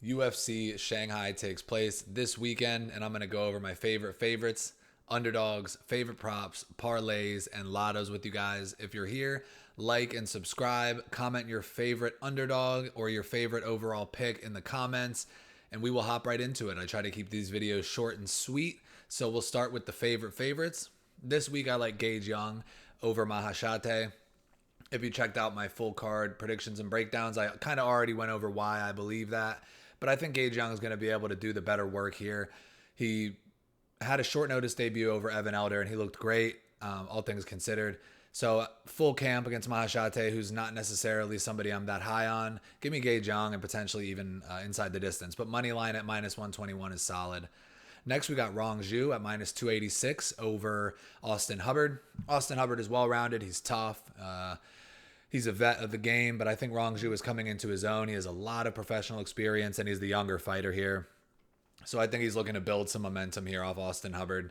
UFC Shanghai takes place this weekend, and I'm going to go over my favorite favorites, underdogs, favorite props, parlays, and lottos with you guys. If you're here, like and subscribe, comment your favorite underdog or your favorite overall pick in the comments, and we will hop right into it. I try to keep these videos short and sweet, so we'll start with the favorite favorites. This week, I like Gage Young over Mahashate. If you checked out my full card predictions and breakdowns, I kind of already went over why I believe that. But I think Gage Young is going to be able to do the better work here. He had a short notice debut over Evan Elder, and he looked great, all things considered. So full camp against Mahashate, who's not necessarily somebody I'm that high on. Give me Gage Young and potentially even inside the distance. But money line at minus 121 is solid. Next, we got Rong Zhu at minus 286 over Austin Hubbard. Austin Hubbard is well-rounded. He's tough. He's a vet of the game, but I think Rong Zhu is coming into his own. He has a lot of professional experience, and he's the younger fighter here. So I think he's looking to build some momentum here off Austin Hubbard.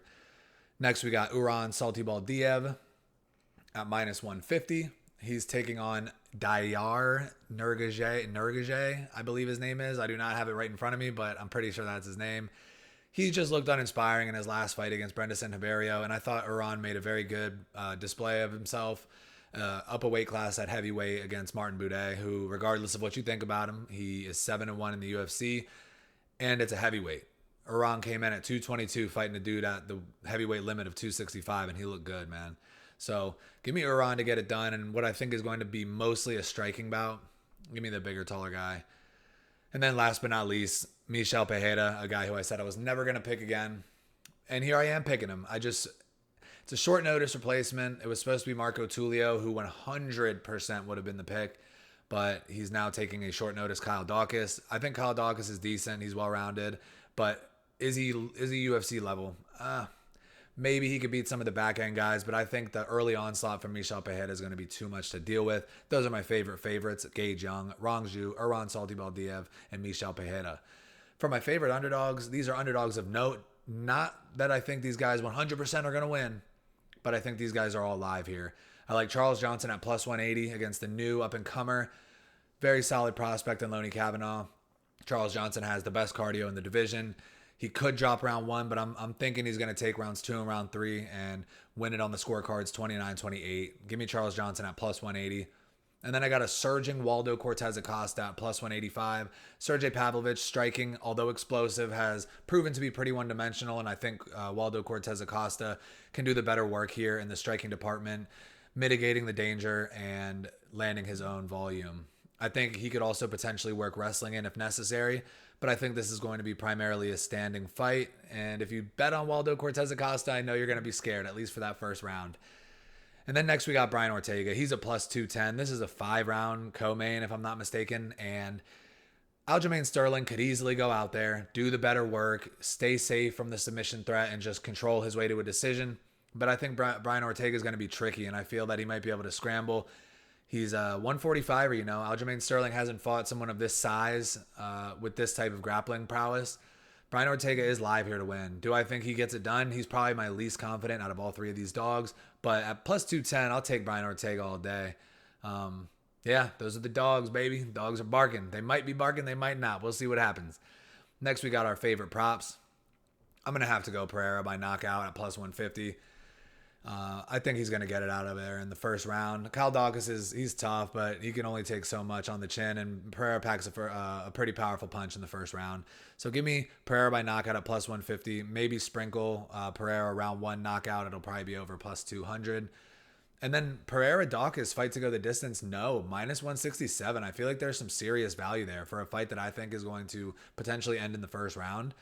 Next, we got Uran Saltibaldiev at minus 150. He's taking on Dayar Nurgaje, I believe his name is. I do not have it right in front of me, but I'm pretty sure that's his name. He just looked uninspiring in his last fight against Brendan Hiberio, and I thought Uran made a very good display of himself. Up a weight class at heavyweight against Martin Buday, who, regardless of what you think about him, he is 7-1 in the UFC, and it's a heavyweight. Uran came in at 222, fighting a dude at the heavyweight limit of 265, and he looked good, man. So give me Uran to get it done, and what I think is going to be mostly a striking bout. Give me the bigger, taller guy. And then last but not least, Michel Pereira, a guy who I said I was never going to pick again. And here I am picking him. It's a short notice replacement. It was supposed to be Marco Tulio, who 100% would have been the pick, but he's now taking a short notice Kyle Dawkins. I think Kyle Dawkins is decent. He's well-rounded, but is he UFC level? Maybe he could beat some of the back-end guys, but I think the early onslaught from Michel Pereira is going to be too much to deal with. Those are my favorite favorites: Gage Young, Rong Zhu, Uran Saltibaldiev, and Michel Pereira. For my favorite underdogs, these are underdogs of note. Not that I think these guys 100% are going to win, but I think these guys are all live here. I like Charles Johnson at plus 180 against the new up-and-comer. Very solid prospect in Loney Kavanaugh. Charles Johnson has the best cardio in the division. He could drop round one, but I'm thinking he's going to take rounds 2 and round 3 and win it on the scorecards 29-28. Give me Charles Johnson at plus 180. And then I got a surging Waldo Cortez Acosta at plus 185. Sergey Pavlovich, striking, although explosive, has proven to be pretty one-dimensional, and I think Waldo Cortez Acosta can do the better work here in the striking department, mitigating the danger and landing his own volume. I think he could also potentially work wrestling in if necessary, but I think this is going to be primarily a standing fight, and if you bet on Waldo Cortez Acosta, I know you're going to be scared, at least for that first round. And then next we got Brian Ortega. He's a plus 210. This is a 5-round co-main, if I'm not mistaken. And Aljamain Sterling could easily go out there, do the better work, stay safe from the submission threat, and just control his way to a decision. But I think Brian Ortega is going to be tricky, and I feel that he might be able to scramble. He's a 145er, you know. Aljamain Sterling hasn't fought someone of this size with this type of grappling prowess. Brian Ortega is live here to win. Do I think he gets it done? He's probably my least confident out of all 3 of these dogs. But at plus 210, I'll take Brian Ortega all day. Yeah, those are the dogs, baby. Dogs are barking. They might be barking. They might not. We'll see what happens. Next, we got our favorite props. I'm going to have to go Pereira by knockout at plus 150. I think he's going to get it out of there in the first round. Kyle Dawkins he's tough, but he can only take so much on the chin, and Pereira packs a pretty powerful punch in the first round. So give me Pereira by knockout at plus 150. Maybe sprinkle Pereira round 1 knockout. It'll probably be over plus 200. And then Pereira Dawkins fight to go the distance. No, minus 167. I feel like there's some serious value there for a fight that I think is going to potentially end in the first round.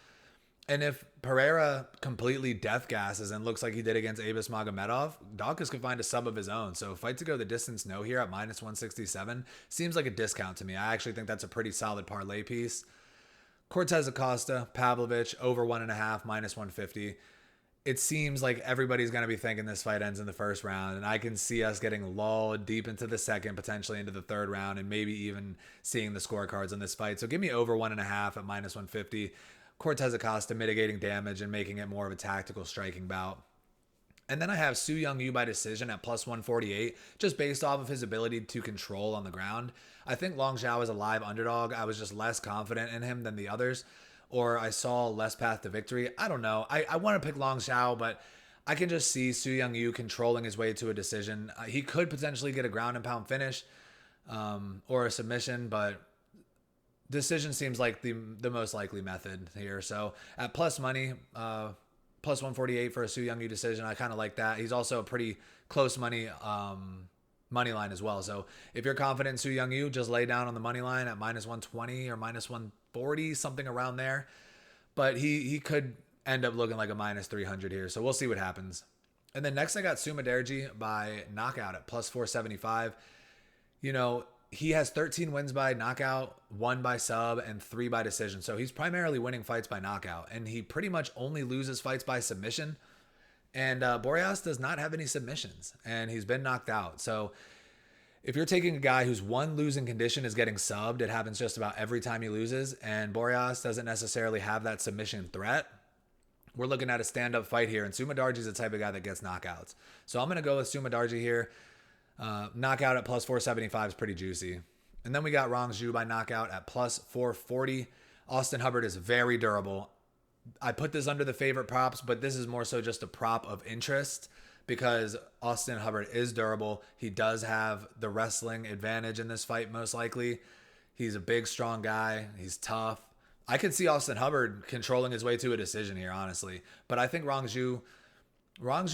And if Pereira completely death gasses and looks like he did against Abus Magomedov, Dawkins could find a sub of his own. So fight to go the distance no here at minus 167 seems like a discount to me. I actually think that's a pretty solid parlay piece. Cortez Acosta, Pavlovich, over 1.5, minus 150. It seems like everybody's going to be thinking this fight ends in the first round, and I can see us getting lulled deep into the second, potentially into the third round, and maybe even seeing the scorecards on this fight. So give me over 1.5 at minus 150. Cortez Acosta mitigating damage and making it more of a tactical striking bout. And then I have Su Young Yu by decision at plus 148, just based off of his ability to control on the ground. I think Long Zhao is a live underdog. I was just less confident in him than the others, or I saw less path to victory. I don't know. I want to pick Long Zhao, but I can just see Su Young Yu controlling his way to a decision. He could potentially get a ground and pound finish or a submission, but decision seems like the most likely method here. So at plus money, plus 148 for a Su Young Yu decision, I kind of like that. He's also a pretty close money line as well. So if you're confident in Su Young Yu, just lay down on the money line at minus 120 or minus 140, something around there. But he could end up looking like a minus 300 here. So we'll see what happens. And then next I got Sumaderji by knockout at plus 475. You know, he has 13 wins by knockout, 1 by sub, and 3 by decision. So he's primarily winning fights by knockout, and he pretty much only loses fights by submission. And Boreas does not have any submissions, and he's been knocked out. So if you're taking a guy whose one losing condition is getting subbed, it happens just about every time he loses, and Boreas doesn't necessarily have that submission threat, we're looking at a stand-up fight here, and Sumadarji is the type of guy that gets knockouts. So I'm going to go with Sumadarji here. Knockout at plus 475 is pretty juicy. And then we got Rong Zhu by knockout at plus 440. Austin Hubbard is very durable. I put this under the favorite props, but this is more so just a prop of interest because Austin Hubbard is durable. He does have the wrestling advantage in this fight, most likely. He's a big, strong guy. He's tough. I could see Austin Hubbard controlling his way to a decision here, honestly. But I think Rong Zhu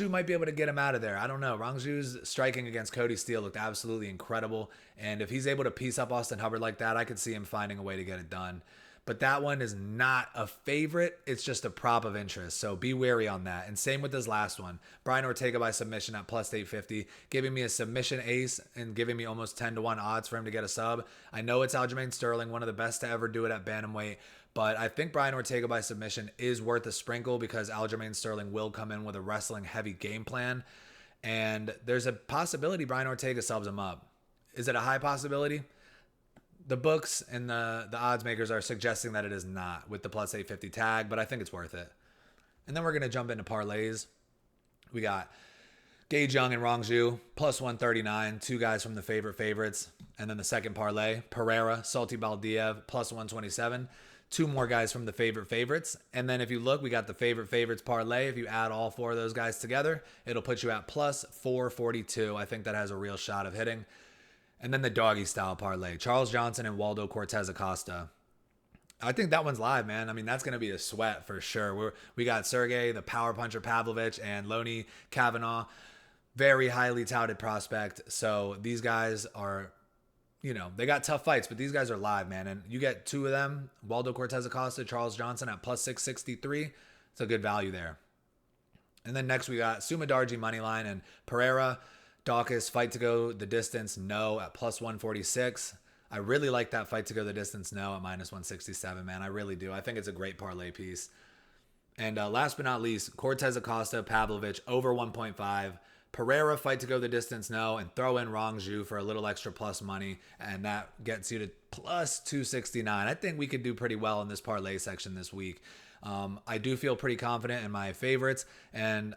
might be able to get him out of there. I don't know. Rong Zhu's striking against Cody Steele looked absolutely incredible. And if he's able to piece up Austin Hubbard like that, I could see him finding a way to get it done. But that one is not a favorite. It's just a prop of interest. So be wary on that. And same with this last one. Brian Ortega by submission at plus 850, giving me a submission ace and giving me almost 10-1 odds for him to get a sub. I know it's Aljamain Sterling, one of the best to ever do it at bantamweight. But I think Brian Ortega by submission is worth a sprinkle because Aljamain Sterling will come in with a wrestling heavy game plan. And there's a possibility Brian Ortega subs him up. Is it a high possibility? The books and the odds makers are suggesting that it is not with the plus 850 tag, but I think it's worth it. And then we're going to jump into parlays. We got Gage Young and Rong Zhu, plus 139, 2 guys from the favorites. And then the second parlay, Pereira, Salty Baldiev, plus 127. 2 more guys from the favorites. And then if you look, we got the favorites parlay. If you add all 4 of those guys together, it'll put you at plus 442. I think that has a real shot of hitting. And then the doggy style parlay, Charles Johnson and Waldo Cortez Acosta. I think that one's live, man. I mean, that's going to be a sweat for sure. We got Sergey, the power puncher Pavlovich, and Lonnie Kavanaugh. Very highly touted prospect. So these guys are, they got tough fights, but these guys are live, man. And you get 2 of them, Waldo Cortez Acosta, Charles Johnson at plus 663. It's a good value there. And then next we got Sumadarji moneyline and Pereira, Dawkins, fight to go the distance, no, at plus 146. I really like that fight to go the distance, no, at minus 167, man. I really do. I think it's a great parlay piece. And last but not least, Cortez Acosta, Pavlovich, over 1.5. Pereira, fight to go the distance, no, and throw in Rong Zhu for a little extra plus money, and that gets you to plus 269. I think we could do pretty well in this parlay section this week. I do feel pretty confident in my favorites, and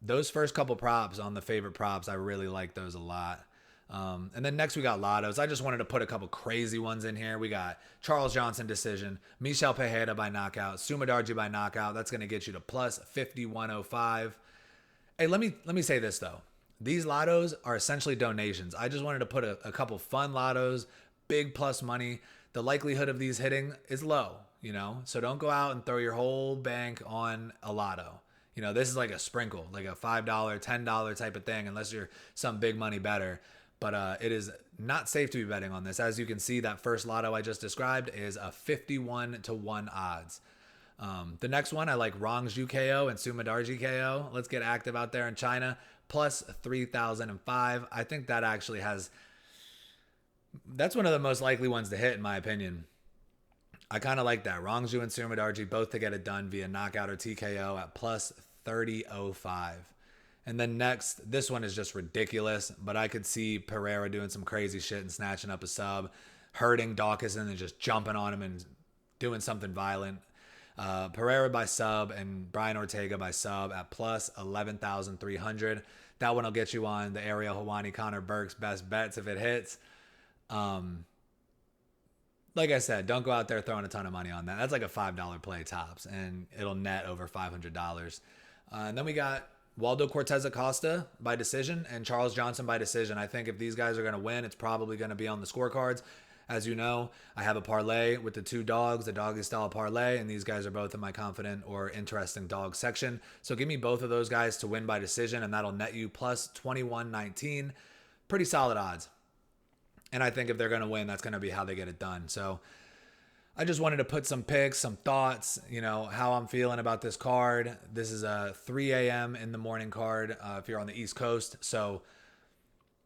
those first couple props on the favorite props, I really like those a lot. And then next we got Lottos. I just wanted to put a couple crazy ones in here. We got Charles Johnson decision, Michel Pereira by knockout, Sumadarji by knockout. That's going to get you to plus 5105. Hey, let me say this though. These Lottos are essentially donations. I just wanted to put a couple fun Lottos, big plus money. The likelihood of these hitting is low, so don't go out and throw your whole bank on a Lotto. This is like a sprinkle, like a $5, $10 type of thing, unless you're some big money better. But it is not safe to be betting on this. As you can see, that first Lotto I just described is a 51-1 odds. The next one, I like Rong Zhu KO and Sumadarji KO. Let's get active out there in China. Plus 3,005. I think that actually that's one of the most likely ones to hit, in my opinion. I kind of like that. Rong Zhu and Sumadarji both to get it done via knockout or TKO at plus 30.05. And then next, this one is just ridiculous, but I could see Pereira doing some crazy shit and snatching up a sub, hurting Dawkins and then just jumping on him and doing something violent. Pereira by sub and Brian Ortega by sub at plus 11,300. That one will get you on the Ariel Helwani, Connor Burke's best bets if it hits. Like I said, don't go out there throwing a ton of money on that. That's like a $5 play tops, and it'll net over $500. And then we got Waldo Cortez Acosta by decision and Charles Johnson by decision. I think if these guys are going to win, it's probably going to be on the scorecards. As you know, I have a parlay with the two dogs, the doggy style parlay, and these guys are both in my confident or interesting dog section. So give me both of those guys to win by decision, and that'll net you plus 21.19. Pretty solid odds. And I think if they're going to win, that's going to be how they get it done. So I just wanted to put some picks, some thoughts, how I'm feeling about this card. This is a 3 a.m. in the morning card if you're on the East Coast. So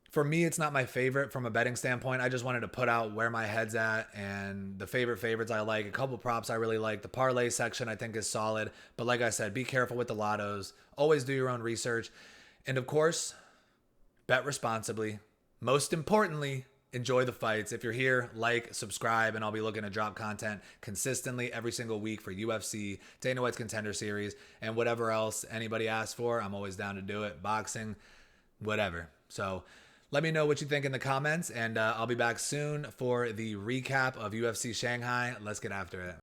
for me, it's not my favorite from a betting standpoint. I just wanted to put out where my head's at and the favorites I like. A couple props I really like. The parlay section I think is solid. But like I said, be careful with the lottos. Always do your own research. And of course, bet responsibly. Most importantly, enjoy the fights. If you're here, like, subscribe, and I'll be looking to drop content consistently every single week for UFC, Dana White's Contender Series, and whatever else anybody asks for. I'm always down to do it. Boxing, whatever. So let me know what you think in the comments, and I'll be back soon for the recap of UFC Shanghai. Let's get after it.